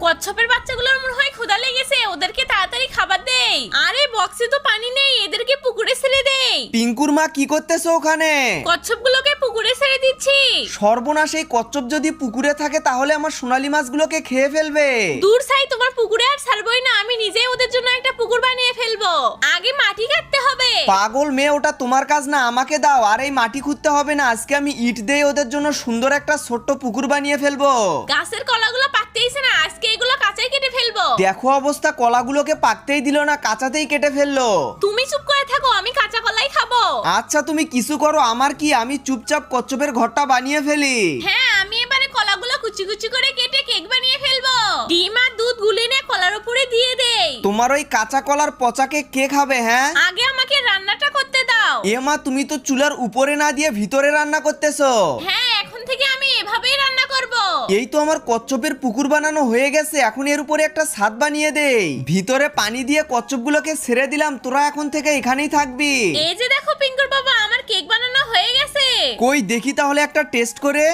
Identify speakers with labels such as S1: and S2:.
S1: কচ্ছপের বাচ্চাগুলোর মনে হয় ক্ষুধা লেগেছে, ওদেরকে তাড়াতাড়ি খাবার দেই। আরে বক্সে তো পানি নেই, এদেরকে পুকুরে ছেড়ে দেই।
S2: পিঙ্কুর মা কি করতেছো ওখানে?
S1: কচ্ছপগুলোকে পুকুরে ছেড়ে দিচ্ছি।
S2: সর্বনাশ, এই কচ্ছপ যদি পুকুরে থাকে তাহলে আমার সোনালী মাছগুলোকে খেয়ে ফেলবে।
S1: দূর ছাই, তোমার পুকুরে আর ছাড়বই না, আমি নিজেই ওদের জন্য একটা পুকুর বানিয়ে ফেলবো। আগে মাটি কাটতে হবে।
S2: পাগল মেয়ে, ওটা তোমার কাজ না, আমাকে দাও। আর এই মাটি খুঁড়তে হবে না, আজকে আমি ইট দিয়ে ওদের জন্য সুন্দর একটা ছোট্ট পুকুর বানিয়ে ফেলবো।
S1: গাছের কলাগুলো পাকতেইছে না, আজকে এগুলো কাঁচাই কেটে ফেলবো।
S2: দেখো অবস্থা, কলাগুলোকে পাকতেই দিল না, কাঁচাতেই কেটে ফেললো।
S1: তুমি চুপ করে থাকো, আমি কাঁচা কলাই খাবো।
S2: আচ্ছা তুমি কিছু করো, আমার কি, আমি চুপচাপ কচ্ছপের ঘরটা বানিয়ে ফেলি।
S1: হ্যাঁ, আমি এবারে কলাগুলো কুচি কুচি করে কেটে কেক বানিয়ে ফেলবো। ডিম আর দুধ গুলে নিয়ে কলার উপরে দিয়ে দেই।
S2: তোমার ওই কাঁচা কলার পচাকে কে খাবে? হ্যাঁ,
S1: আগে আমাকে রান্নাটা করতে দাও।
S2: এ মা, তুমি তো চুলার উপরে না দিয়ে ভিতরে রান্না করতেছো।
S1: হ্যাঁ, এখন থেকে আমি এভাবেই রান্না করব।
S2: এই তো আমার কচ্ছপের পুকুর বানানো হয়ে গেছে, এখন এর উপরে একটা ছাদ বানিয়ে দেই। ভিতরে পানি দিয়ে কচ্ছপগুলোকে ছেড়ে দিলাম, তোরা এখন থেকে এখানেই থাকবি।
S1: এই যে দেখো পিঙ্কুর বাবা, আমার কেক বানানো হয়ে গেছে।
S2: কই দেখি তাহলে একটা টেস্ট করে।